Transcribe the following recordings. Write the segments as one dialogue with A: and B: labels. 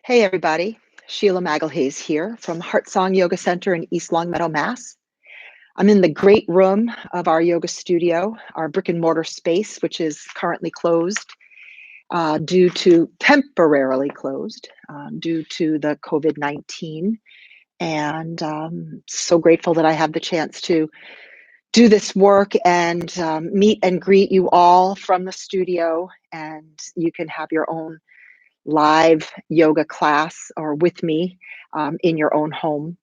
A: Hey everybody, Sheila Magalhaes here from Heartsong Yoga Center in East Longmeadow, Mass. I'm in the great room of our yoga studio, our brick and mortar space, which is currently closed temporarily closed due to the COVID-19. And so grateful that I have the chance to do this work and meet and greet you all from the studio. And you can have your own live yoga class or with me in your own home.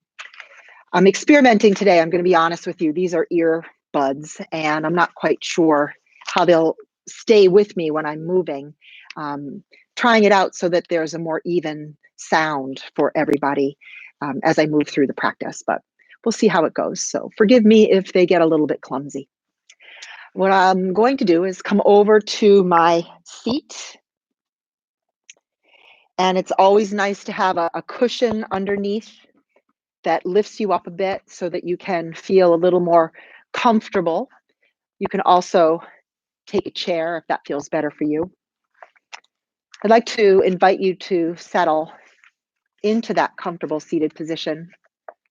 A: I'm experimenting today. I'm going to be honest with you. These are earbuds, and I'm not quite sure how they'll stay with me when I'm moving. Trying it out so that there's a more even sound for everybody as I move through the practice, but we'll see how it goes. So forgive me if they get a little bit clumsy. What I'm going to do is come over to my seat. And it's always nice to have a cushion underneath that lifts you up a bit so that you can feel a little more comfortable. You can also take a chair if that feels better for you. I'd like to invite you to settle into that comfortable seated position.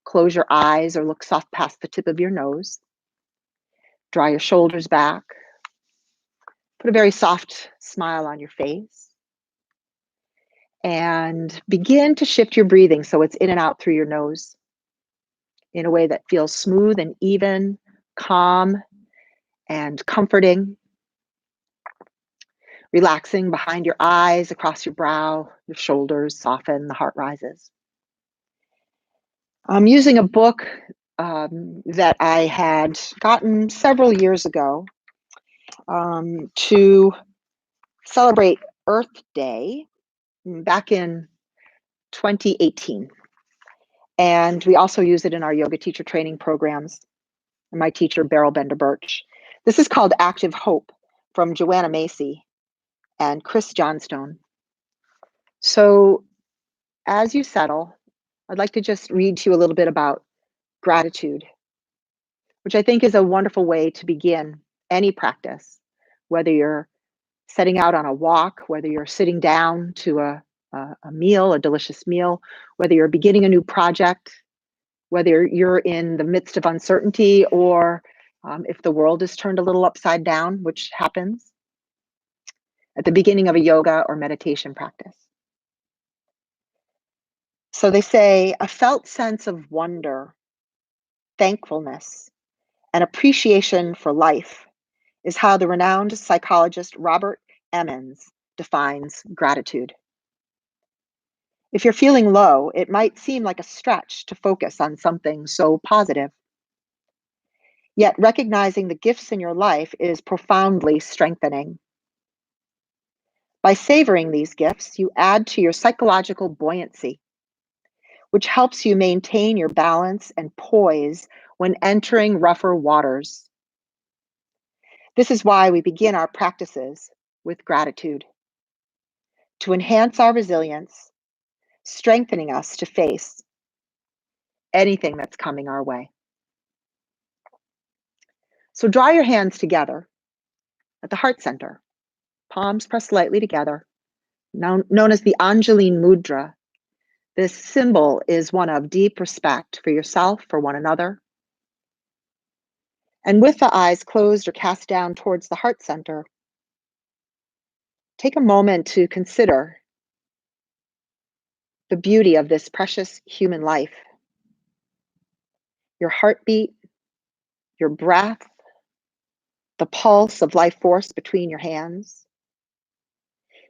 A: Close your eyes or look soft past the tip of your nose. Draw your shoulders back. Put a very soft smile on your face. And begin to shift your breathing so it's in and out through your nose in a way that feels smooth and even, calm and comforting. Relaxing behind your eyes, across your brow, your shoulders soften, the heart rises. I'm using a book that I had gotten several years ago to celebrate Earth Day back in 2018. And we also use it in our yoga teacher training programs. My teacher, Beryl Bender Birch. This is called Active Hope from Johanna Macy and Chris Johnstone. So as you settle, I'd like to just read to you a little bit about gratitude, which I think is a wonderful way to begin any practice, whether you're setting out on a walk, whether you're sitting down to a meal, a delicious meal, whether you're beginning a new project, whether you're in the midst of uncertainty or if the world is turned a little upside down, which happens at the beginning of a yoga or meditation practice. So they say a felt sense of wonder, thankfulness, and appreciation for life is how the renowned psychologist Robert Emmons defines gratitude. If you're feeling low, it might seem like a stretch to focus on something so positive. Yet recognizing the gifts in your life is profoundly strengthening. By savoring these gifts, you add to your psychological buoyancy, which helps you maintain your balance and poise when entering rougher waters. This is why we begin our practices with gratitude, to enhance our resilience, strengthening us to face anything that's coming our way. So draw your hands together at the heart center, palms pressed lightly together, known as the Anjaline Mudra. This symbol is one of deep respect for yourself, for one another. And with the eyes closed or cast down towards the heart center, take a moment to consider the beauty of this precious human life. Your heartbeat, your breath, the pulse of life force between your hands.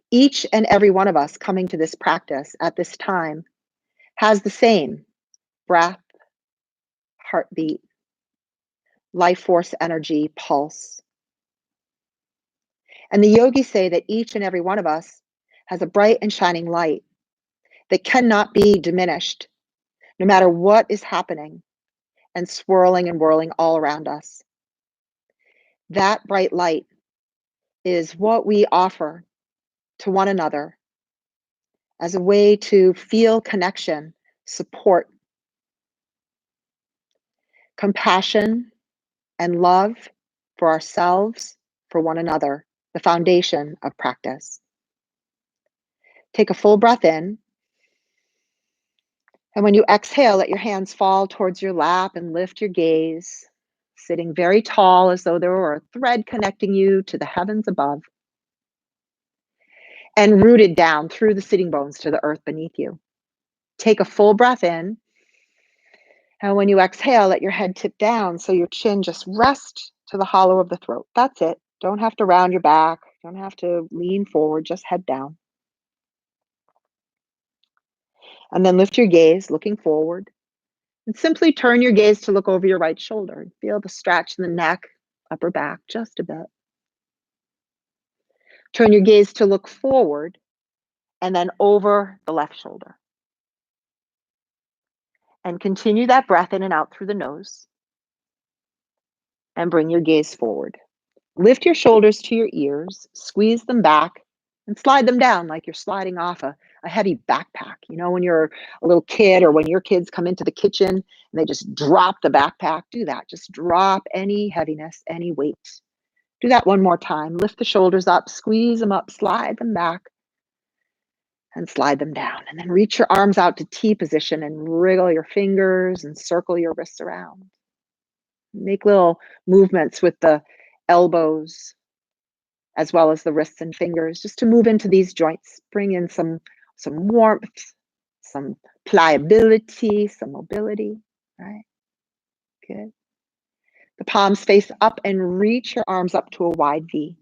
A: Each and every one of us coming to this practice at this time has the same breath, heartbeat, life force energy, pulse. And the yogis say that each and every one of us has a bright and shining light that cannot be diminished, no matter what is happening and swirling and whirling all around us. That bright light is what we offer to one another as a way to feel connection, support, compassion, and love for ourselves, for one another, the foundation of practice. Take a full breath in And when you exhale, let your hands fall towards your lap and lift your gaze, sitting very tall as though there were a thread connecting you to the heavens above, and rooted down through the sitting bones to the earth beneath you. Take a full breath in. And when you exhale, let your head tip down so your chin just rests to the hollow of the throat. That's it. Don't have to round your back. Don't have to lean forward. Just head down. And then lift your gaze, looking forward. And simply turn your gaze to look over your right shoulder. Feel the stretch in the neck, upper back, just a bit. Turn your gaze to look forward and then over the left shoulder. And continue that breath in and out through the nose. And bring your gaze forward. Lift your shoulders to your ears, squeeze them back, and slide them down like you're sliding off a heavy backpack. You know, when you're a little kid or when your kids come into the kitchen and they just drop the backpack, do that. Just drop any heaviness, any weight. Do that one more time. Lift the shoulders up, squeeze them up, slide them back, and slide them down. And then reach your arms out to T position and wriggle your fingers and circle your wrists around. Make little movements with the elbows as well as the wrists and fingers, just to move into these joints. Bring in some warmth, some pliability, some mobility, right? Good. The palms face up and reach your arms up to a wide V.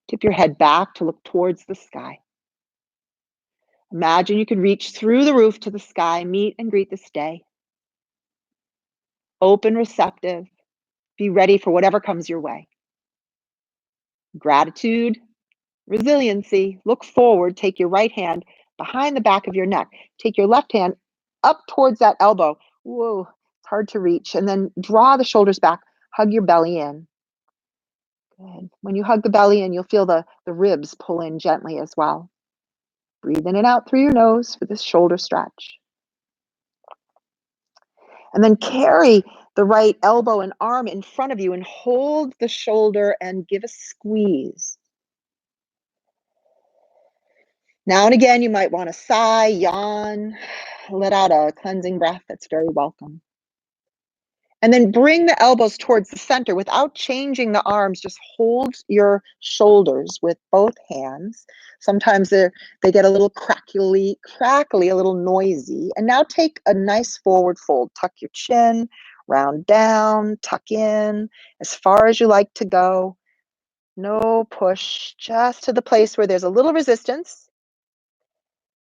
A: Tip your head back to look towards the sky. Imagine you could reach through the roof to the sky, meet and greet this day. Open, receptive, be ready for whatever comes your way. Gratitude, resiliency, look forward, take your right hand behind the back of your neck. Take your left hand up towards that elbow. Whoa, it's hard to reach. And then draw the shoulders back, hug your belly in. Good. When you hug the belly in, you'll feel the ribs pull in gently as well. Breathe in and out through your nose for this shoulder stretch. And then carry the right elbow and arm in front of you and hold the shoulder and give a squeeze. Now and again, you might want to sigh, yawn, let out a cleansing breath that's very welcome. And then bring the elbows towards the center without changing the arms. Just hold your shoulders with both hands. Sometimes they get a little crackly, a little noisy. And now take a nice forward fold. Tuck your chin, round down, tuck in as far as you like to go. No push, just to the place where there's a little resistance.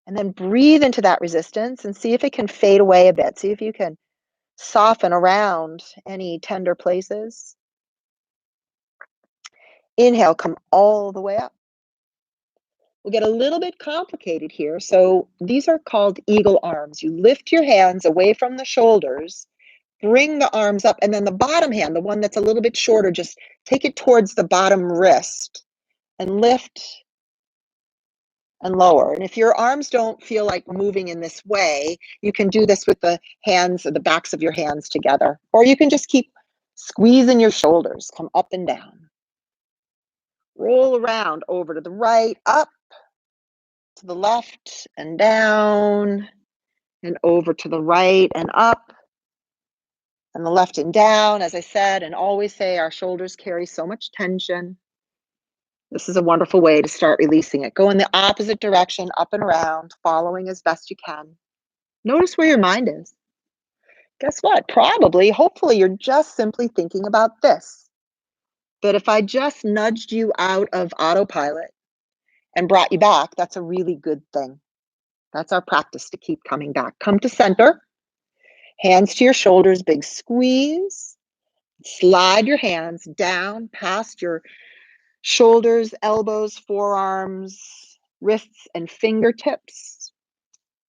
A: And then breathe into that resistance and see if it can fade away a bit. See if you can soften around any tender places. Inhale, come all the way up. We'll get a little bit complicated here. So these are called eagle arms. You lift your hands away from the shoulders, bring the arms up, and then the bottom hand, the one that's a little bit shorter, just take it towards the bottom wrist and lift and lower. And if your arms don't feel like moving in this way, you can do this with the hands, the backs of your hands together. Or you can just keep squeezing your shoulders, come up and down. Roll around over to the right, up, to the left and down, and over to the right and up, and the left and down, as I said, and always say our shoulders carry so much tension. This is a wonderful way to start releasing it. Go in the opposite direction, up and around, following as best you can. Notice where your mind is. Guess what? Probably, hopefully, you're just simply thinking about this. But if I just nudged you out of autopilot and brought you back, that's a really good thing. That's our practice to keep coming back. Come to center, hands to your shoulders, big squeeze. Slide your hands down past your shoulders, elbows, forearms, wrists, and fingertips.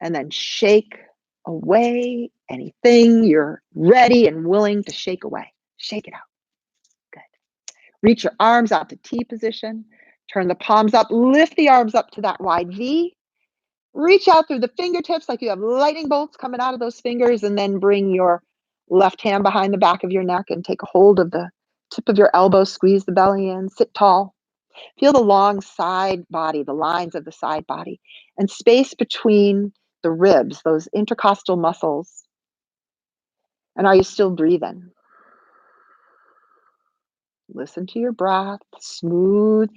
A: And then shake away anything you're ready and willing to shake away. Shake it out. Good. Reach your arms out to T position. Turn the palms up. Lift the arms up to that wide V. Reach out through the fingertips like you have lightning bolts coming out of those fingers, and then bring your left hand behind the back of your neck and take a hold of the tip of your elbow. Squeeze the belly in. Sit tall. Feel the long side body, the lines of the side body, and space between the ribs, those intercostal muscles. And are you still breathing? Listen to your breath, smooth,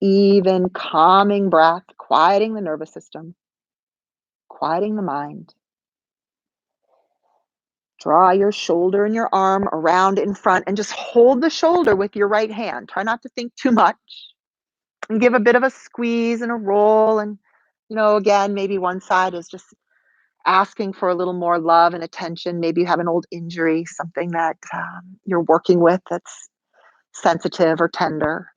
A: even, calming breath, quieting the nervous system, quieting the mind. Draw your shoulder and your arm around in front and just hold the shoulder with your right hand. Try not to think too much and give a bit of a squeeze and a roll. And, again, maybe one side is just asking for a little more love and attention. Maybe you have an old injury, something that you're working with that's sensitive or tender.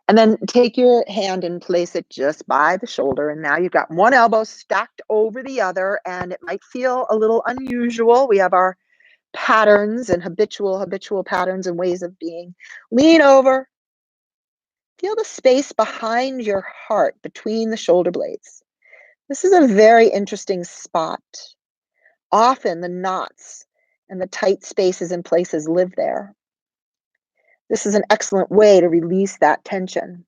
A: And then take your hand and place it just by the shoulder. And now you've got one elbow stacked over the other, and it might feel a little unusual. We have our patterns and habitual patterns and ways of being. Lean over. Feel the space behind your heart, between the shoulder blades. This is a very interesting spot. Often the knots and the tight spaces and places live there. This is an excellent way to release that tension.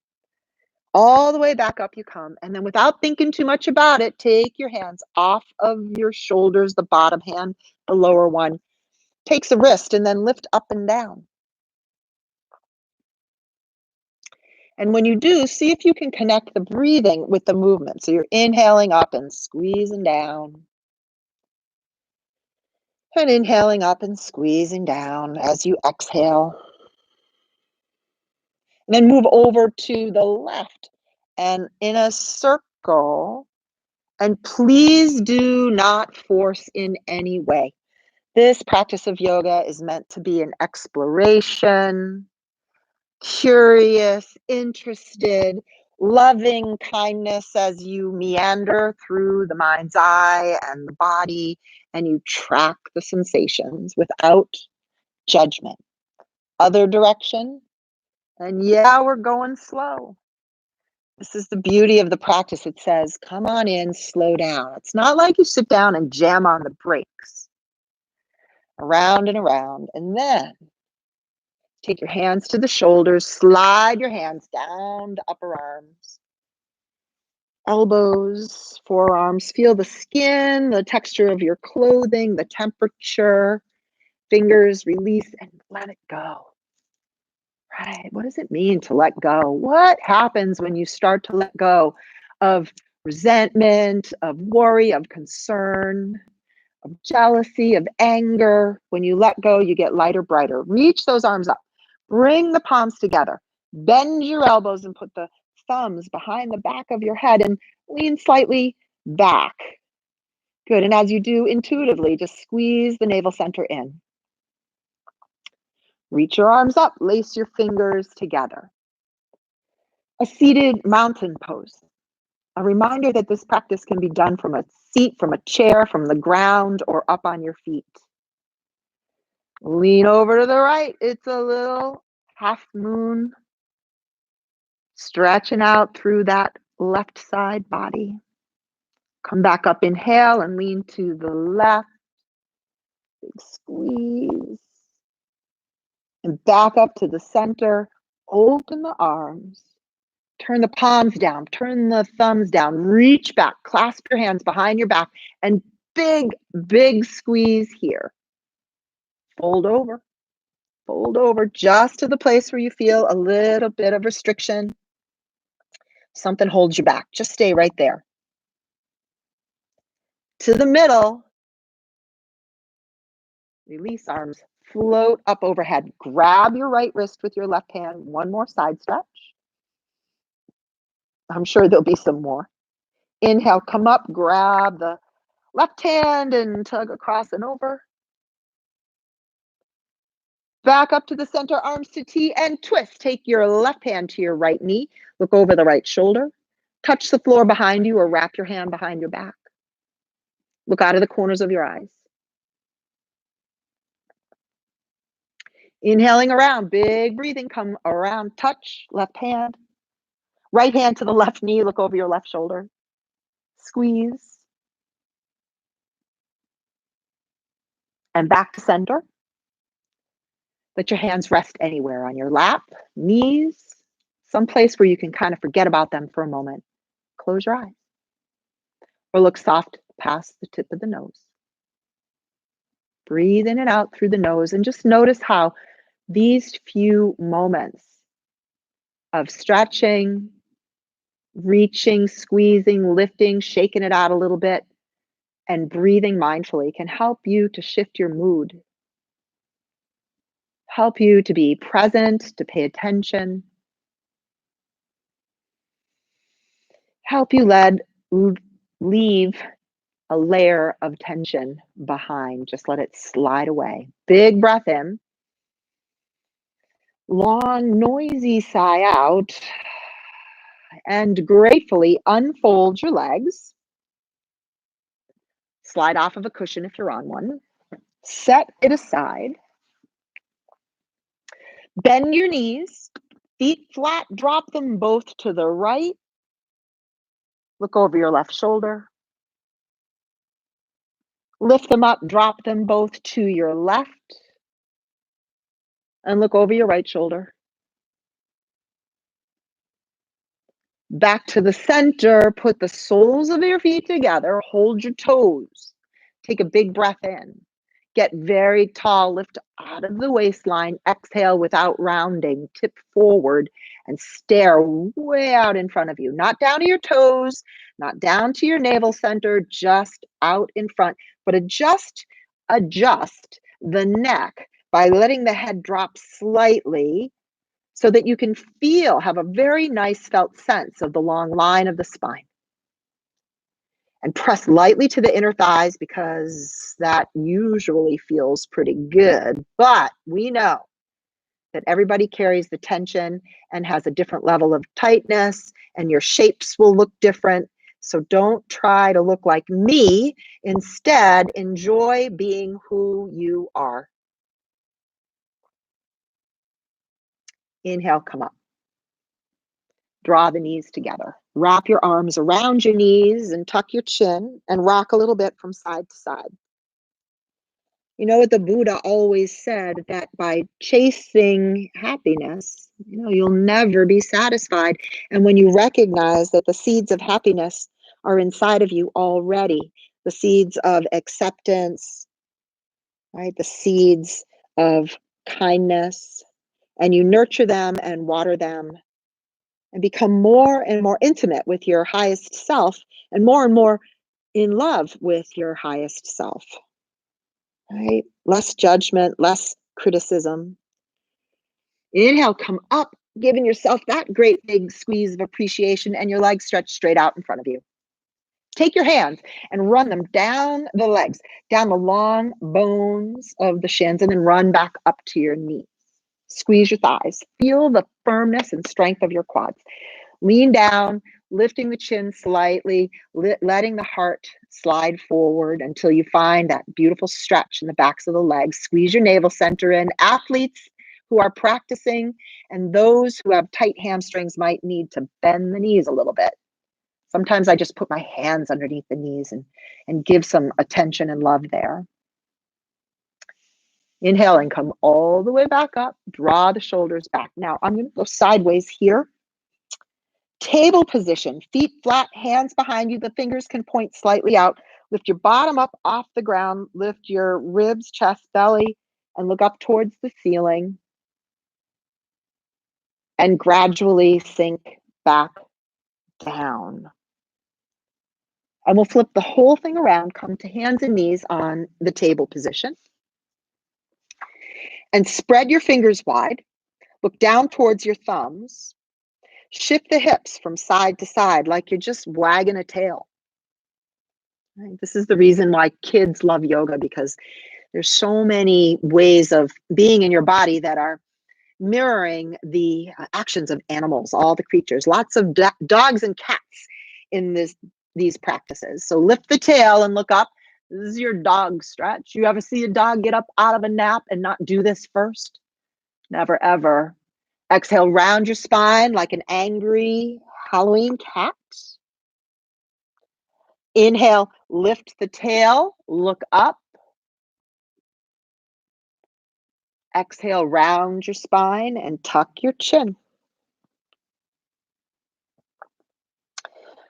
A: All the way back up you come, and then without thinking too much about it, take your hands off of your shoulders, the bottom hand, the lower one. Takes the wrist, and then lift up and down. And when you do, see if you can connect the breathing with the movement. So you're inhaling up and squeezing down. And inhaling up and squeezing down as you exhale. And then move over to the left and in a circle. And please do not force in any way. This practice of yoga is meant to be an exploration, curious, interested, loving kindness as you meander through the mind's eye and the body, and you track the sensations without judgment. Other direction, and yeah, we're going slow. This is the beauty of the practice. It says, come on in, slow down. It's not like you sit down and jam on the brakes. Around and around, and then take your hands to the shoulders, slide your hands down to upper arms, elbows, forearms. Feel the skin, the texture of your clothing, the temperature. Fingers release and let it go. Right? What does it mean to let go? What happens when you start to let go of resentment, of worry, of concern, of jealousy, of anger? When you let go, you get lighter, brighter. Reach those arms up. Bring the palms together. Bend your elbows and put the thumbs behind the back of your head and lean slightly back. Good. And as you do, intuitively, just squeeze the navel center in. Reach your arms up. Lace your fingers together. A seated mountain pose. A reminder that this practice can be done from a seat, from a chair, from the ground, or up on your feet. Lean over to the right. It's a little half moon, stretching out through that left side body. Come back up, inhale, and lean to the left. Big squeeze. And back up to the center. Open the arms. Turn the palms down. Turn the thumbs down. Reach back. Clasp your hands behind your back. And big, big squeeze here. Fold over. Fold over just to the place where you feel a little bit of restriction. Something holds you back. Just stay right there. To the middle. Release arms. Float up overhead. Grab your right wrist with your left hand. One more side stretch. I'm sure there'll be some more. Inhale, come up, grab the left hand and tug across and over. Back up to the center, arms to T, and twist. Take your left hand to your right knee. Look over the right shoulder. Touch the floor behind you or wrap your hand behind your back. Look out of the corners of your eyes. Inhaling around, big breathing, come around, touch, left hand. Right hand to the left knee, look over your left shoulder. Squeeze. And back to center. Let your hands rest anywhere on your lap, knees, someplace where you can kind of forget about them for a moment. Close your eyes. or look soft past the tip of the nose. Breathe in and out through the nose and just notice how these few moments of stretching, reaching, squeezing, lifting, shaking it out a little bit, and breathing mindfully can help you to shift your mood, help you to be present, to pay attention, help you leave a layer of tension behind. Just let it slide away. Big breath in. Long, noisy sigh out. And gratefully unfold your legs. Slide off of a cushion if you're on one. Set it aside. Bend your knees. Feet flat. Drop them both to the right. Look over your left shoulder. Lift them up. Drop them both to your left. And look over your right shoulder. Back to the center. Put the soles of your feet together. Hold your toes. Take a big breath in. Get very tall. Lift out of the waistline. Exhale without rounding. Tip forward and stare way out in front of you. Not down to your toes, not down to your navel center, just out in front. But adjust the neck by letting the head drop slightly so that you can have a very nice felt sense of the long line of the spine. And press lightly to the inner thighs because that usually feels pretty good. But we know that everybody carries the tension and has a different level of tightness, and your shapes will look different. So don't try to look like me. Instead, enjoy being who you are. Inhale, come up. Draw the knees together. Wrap your arms around your knees and tuck your chin and rock a little bit from side to side. You know what the Buddha always said, that by chasing happiness, you'll never be satisfied. And when you recognize that the seeds of happiness are inside of you already, the seeds of acceptance, right? The seeds of kindness, and you nurture them and water them and become more and more intimate with your highest self and more in love with your highest self. Right? Less judgment, less criticism. Inhale, come up, giving yourself that great big squeeze of appreciation, and your legs stretch straight out in front of you. Take your hands and run them down the legs, down the long bones of the shins, and then run back up to your knees. Squeeze your thighs. Feel the firmness and strength of your quads. Lean down, lifting the chin slightly, letting the heart slide forward until you find that beautiful stretch in the backs of the legs. Squeeze your navel center in. Athletes who are practicing and those who have tight hamstrings might need to bend the knees a little bit. Sometimes I just put my hands underneath the knees and give some attention and love there. Inhale and come all the way back up. Draw the shoulders back. Now I'm going to go sideways here. Table position, feet flat, hands behind you. The fingers can point slightly out. Lift your bottom up off the ground. Lift your ribs, chest, belly, and look up towards the ceiling. And gradually sink back down. And we'll flip the whole thing around, come to hands and knees on the table position. And spread your fingers wide. Look down towards your thumbs. Shift the hips from side to side like you're just wagging a tail. Right? This is the reason why kids love yoga, because there's so many ways of being in your body that are mirroring the actions of animals, all the creatures, lots of dogs and cats in these practices. So lift the tail and look up. This is your dog stretch. You ever see a dog get up out of a nap and not do this first? Never, ever. Exhale, round your spine like an angry Halloween cat. Inhale, lift the tail, look up. Exhale, round your spine and tuck your chin.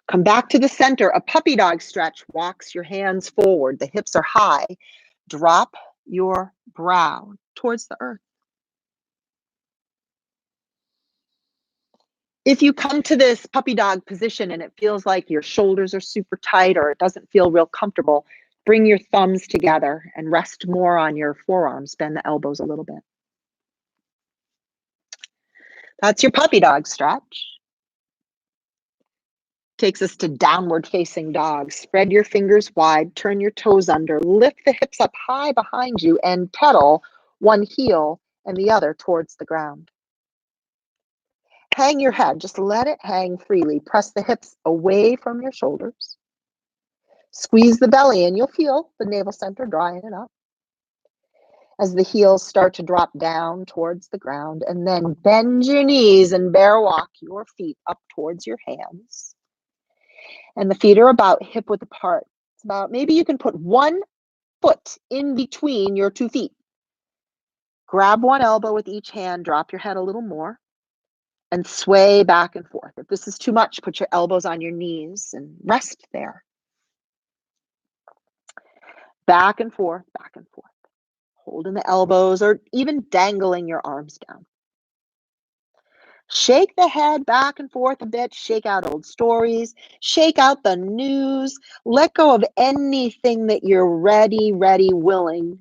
A: Come back to the center. A puppy dog stretch walks your hands forward. The hips are high. Drop your brow towards the earth. If you come to this puppy dog position and it feels like your shoulders are super tight or it doesn't feel real comfortable, bring your thumbs together and rest more on your forearms. Bend the elbows a little bit. That's your puppy dog stretch. Takes us to downward facing dog. Spread your fingers wide, turn your toes under, lift the hips up high behind you and pedal one heel and the other towards the ground. Hang your head, just let it hang freely. Press the hips away from your shoulders. Squeeze the belly and you'll feel the navel center drawing it up. As the heels start to drop down towards the ground, and then bend your knees and bear walk your feet up towards your hands. And the feet are about hip width apart. It's about, maybe you can put one foot in between your 2 feet. Grab one elbow with each hand, drop your head a little more, and sway back and forth. If this is too much, put your elbows on your knees and rest there. Back and forth, holding the elbows or even dangling your arms down. Shake the head back and forth a bit, shake out old stories, shake out the news, let go of anything that you're ready, willing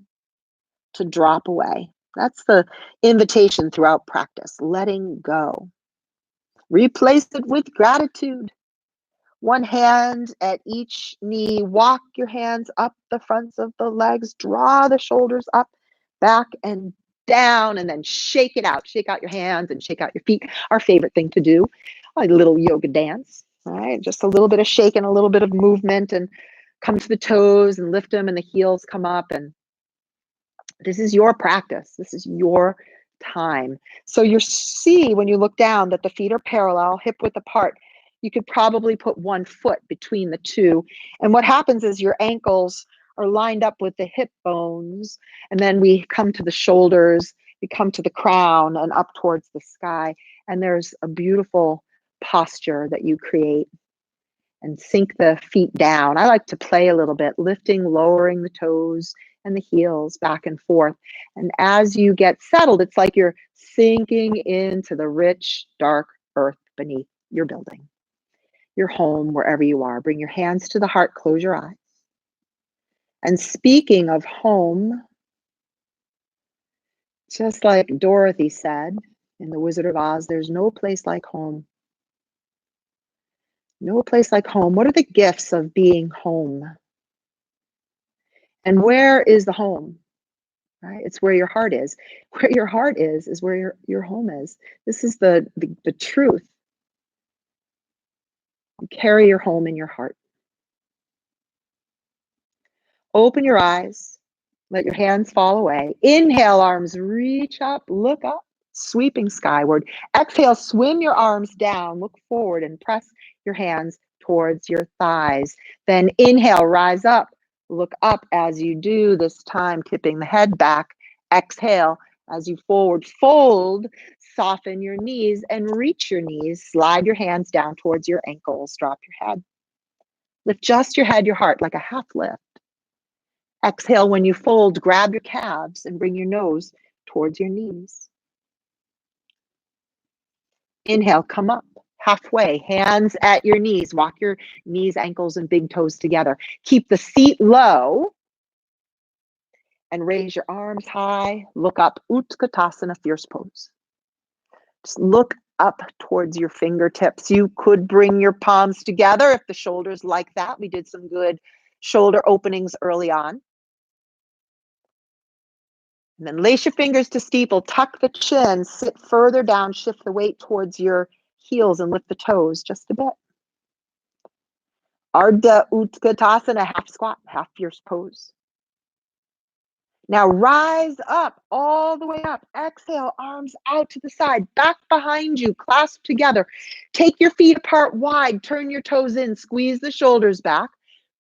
A: to drop away. That's the invitation throughout practice, letting go. Replace it with gratitude. One hand at each knee, walk your hands up the fronts of the legs, draw the shoulders up, back and down, and then shake it out. Shake out your hands and shake out your feet. Our favorite thing to do, a little yoga dance, right? Just a little bit of shaking, a little bit of movement, and come to the toes and lift them, and the heels come up. And this is your practice. This is your time. So you see when you look down that the feet are parallel, hip width apart. You could probably put one foot between the two. And what happens is your ankles are lined up with the hip bones. And then we come to the shoulders, we come to the crown and up towards the sky. And there's a beautiful posture that you create. And sink the feet down. I like to play a little bit, lifting, lowering the toes and the heels back and forth. And as you get settled, it's like you're sinking into the rich, dark earth beneath your building, your home, wherever you are. Bring your hands to the heart, close your eyes. And speaking of home, just like Dorothy said in The Wizard of Oz, there's no place like home. No place like home. What are the gifts of being home? And where is the home? Right? It's where your heart is. Where your heart is where your home is. This is the truth. You carry your home in your heart. Open your eyes. Let your hands fall away. Inhale, arms reach up, look up, sweeping skyward. Exhale, swim your arms down, look forward and press your hands towards your thighs. Then inhale, rise up, look up as you do, this time tipping the head back. Exhale, as you forward fold, soften your knees and reach your knees. Slide your hands down towards your ankles. Drop your head. Lift just your head, your heart, like a half lift. Exhale, when you fold, grab your calves and bring your nose towards your knees. Inhale, come up halfway, hands at your knees. Walk your knees, ankles, and big toes together. Keep the seat low and raise your arms high. Look up, Utkatasana, fierce pose. Just look up towards your fingertips. You could bring your palms together if the shoulders like that. We did some good shoulder openings early on. And then lace your fingers to steeple, tuck the chin, sit further down, shift the weight towards your heels and lift the toes just a bit. Ardha Utkatasana, half squat, half fierce pose. Now rise up, all the way up. Exhale, arms out to the side, back behind you, clasp together. Take your feet apart wide, turn your toes in, squeeze the shoulders back.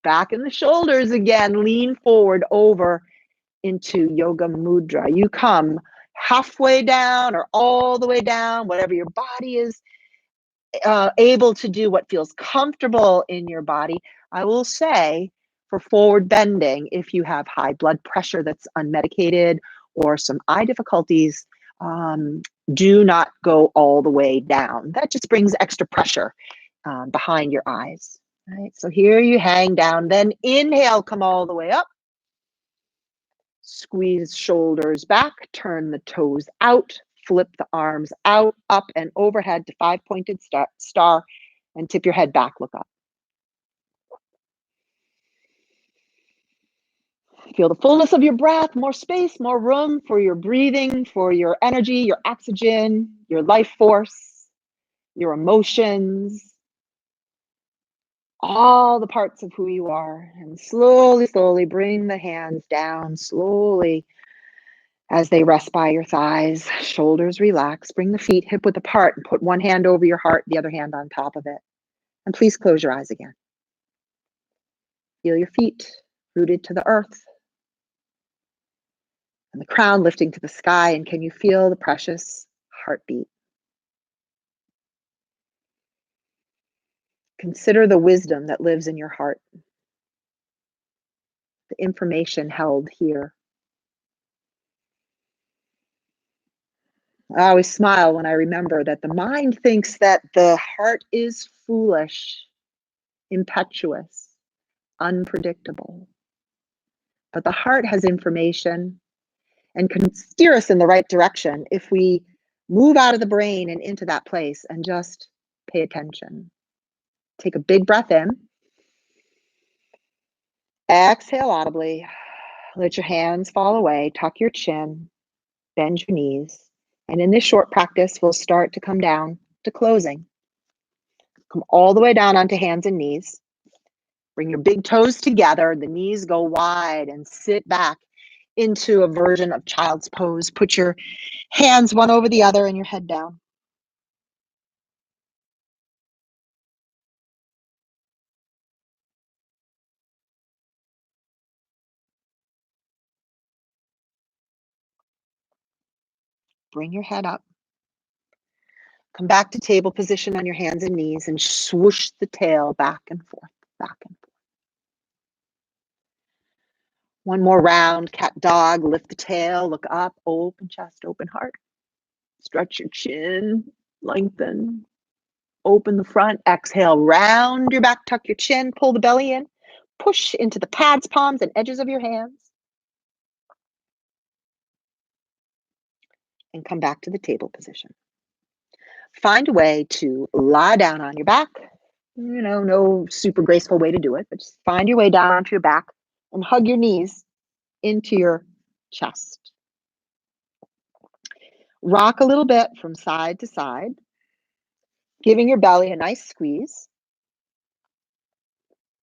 A: Back in the shoulders again, lean forward over into Yoga Mudra. You come halfway down or all the way down, whatever your body is able to do what feels comfortable in your body. I will say for forward bending, if you have high blood pressure that's unmedicated or some eye difficulties, do not go all the way down. That just brings extra pressure behind your eyes. Right? So here you hang down, then inhale, come all the way up. Squeeze shoulders back, turn the toes out, flip the arms out, up and overhead to 5-pointed star, and tip your head back, look up. Feel the fullness of your breath, more space, more room for your breathing, for your energy, your oxygen, your life force, your emotions, all the parts of who you are. And slowly, slowly bring the hands down, slowly, as they rest by your thighs, shoulders relax, bring the feet hip width apart and put one hand over your heart, the other hand on top of it. And please close your eyes again. Feel your feet rooted to the earth and the crown lifting to the sky. And can you feel the precious heartbeat? Consider the wisdom that lives in your heart, the information held here. I always smile when I remember that the mind thinks that the heart is foolish, impetuous, unpredictable. But the heart has information and can steer us in the right direction if we move out of the brain and into that place and just pay attention. Take a big breath in. Exhale audibly. Let your hands fall away. Tuck your chin. Bend your knees. And in this short practice, we'll start to come down to closing. Come all the way down onto hands and knees. Bring your big toes together. The knees go wide and sit back into a version of child's pose. Put your hands one over the other and your head down. Bring your head up. Come back to table position on your hands and knees and swoosh the tail back and forth, back and forth. One more round, cat dog, lift the tail, look up, open chest, open heart. Stretch your chin, lengthen, open the front, exhale, round your back, tuck your chin, pull the belly in, push into the pads, palms, and edges of your hands. And come back to the table position. Find a way to lie down on your back. No super graceful way to do it, but just find your way down onto your back and hug your knees into your chest. Rock a little bit from side to side, giving your belly a nice squeeze,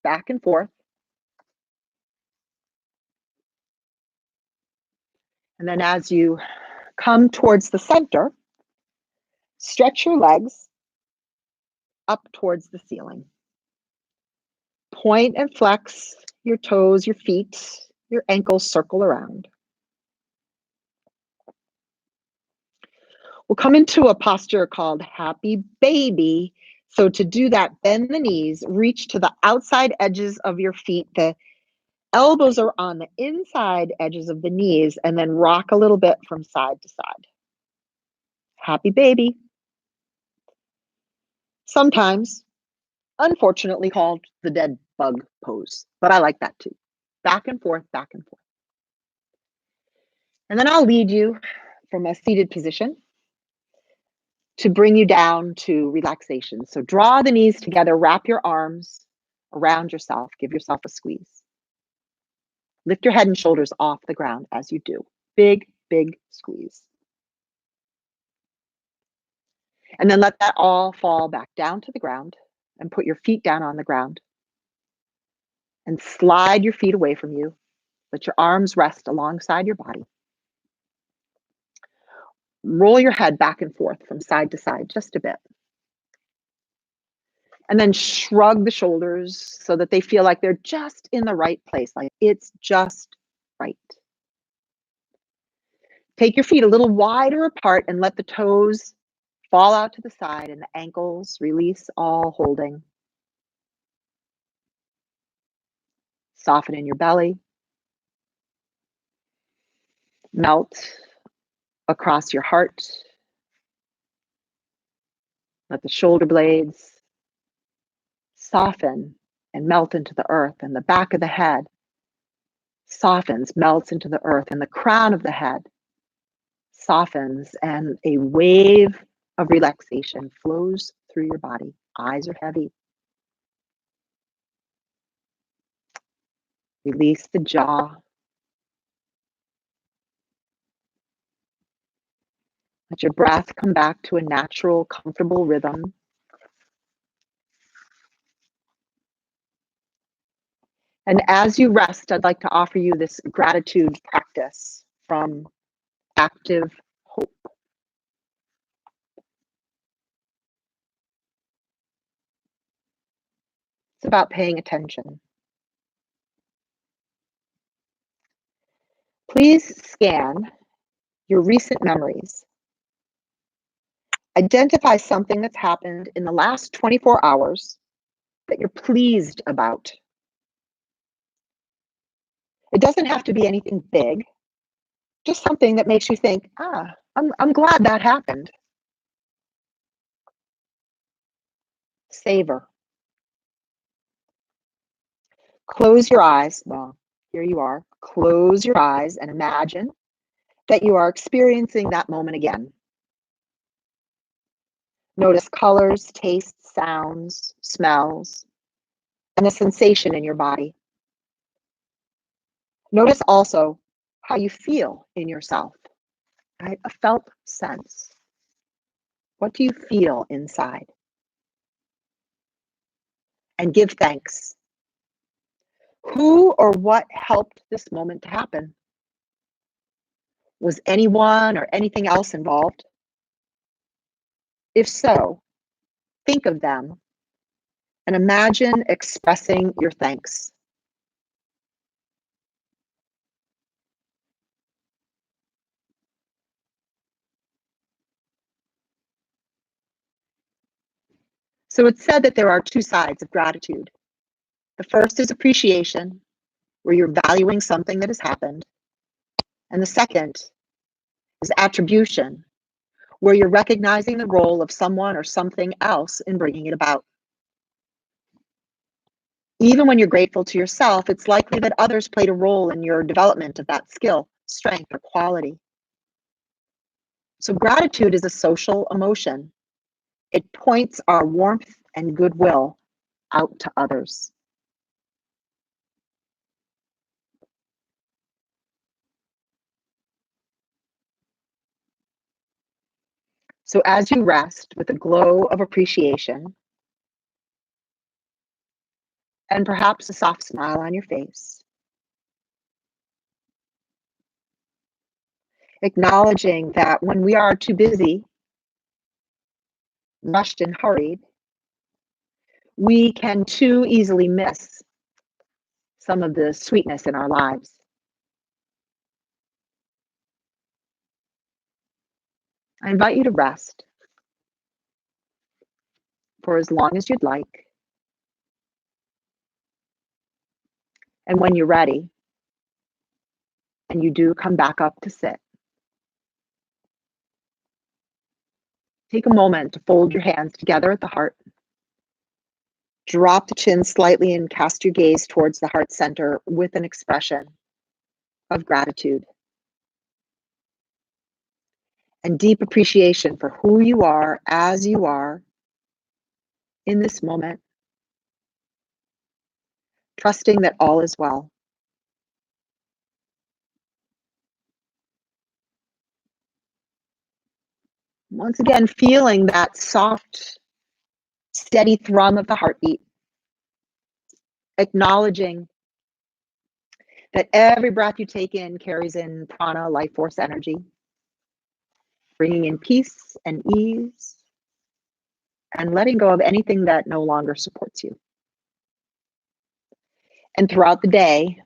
A: back and forth. And then as you come towards the center, stretch your legs up towards the ceiling. Point and flex your toes, your feet, your ankles circle around. We'll come into a posture called Happy Baby. So to do that, bend the knees, reach to the outside edges of your feet. The elbows are on the inside edges of the knees, and then rock a little bit from side to side. Happy Baby. Sometimes, unfortunately, called the dead bug pose, but I like that too. Back and forth, back and forth. And then I'll lead you from a seated position to bring you down to relaxation. So draw the knees together, wrap your arms around yourself, give yourself a squeeze. Lift your head and shoulders off the ground as you do. Big, big squeeze. And then let that all fall back down to the ground and put your feet down on the ground. And slide your feet away from you. Let your arms rest alongside your body. Roll your head back and forth from side to side just a bit. And then shrug the shoulders so that they feel like they're just in the right place, like it's just right. Take your feet a little wider apart and let the toes fall out to the side and the ankles release, all holding. Soften in your belly. Melt across your heart. Let the shoulder blades soften and melt into the earth, and the back of the head softens, melts into the earth, and the crown of the head softens, and a wave of relaxation flows through your body. Eyes are heavy. Release the jaw. Let your breath come back to a natural, comfortable rhythm. And as you rest, I'd like to offer you this gratitude practice from Active Hope. It's about paying attention. Please scan your recent memories. Identify something that's happened in the last 24 hours that you're pleased about. It doesn't have to be anything big, just something that makes you think, I'm glad that happened. Savor. Close your eyes. Well, here you are. Close your eyes and imagine that you are experiencing that moment again. Notice colors, tastes, sounds, smells, and the sensation in your body. Notice also how you feel in yourself, right? A felt sense. What do you feel inside? And give thanks. Who or what helped this moment to happen? Was anyone or anything else involved? If so, think of them and imagine expressing your thanks. So it's said that there are two sides of gratitude. The first is appreciation, where you're valuing something that has happened. And the second is attribution, where you're recognizing the role of someone or something else in bringing it about. Even when you're grateful to yourself, it's likely that others played a role in your development of that skill, strength, or quality. So gratitude is a social emotion. It points our warmth and goodwill out to others. So as you rest with a glow of appreciation and perhaps a soft smile on your face, acknowledging that when we are too busy, rushed and hurried, we can too easily miss some of the sweetness in our lives. I invite you to rest for as long as you'd like. And when you're ready, and you do come back up to sit, take a moment to fold your hands together at the heart. Drop the chin slightly and cast your gaze towards the heart center with an expression of gratitude and deep appreciation for who you are as you are in this moment, trusting that all is well. Once again, feeling that soft, steady thrum of the heartbeat, acknowledging that every breath you take in carries in prana, life force energy, bringing in peace and ease, and letting go of anything that no longer supports you. And throughout the day,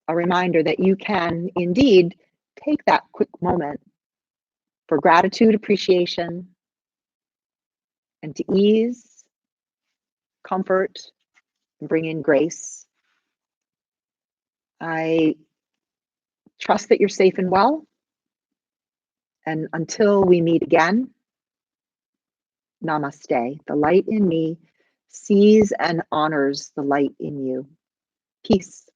A: a reminder that you can indeed take that quick moment for gratitude, appreciation, and to ease, comfort, and bring in grace. I trust that you're safe and well. And until we meet again, namaste. The light in me sees and honors the light in you. Peace.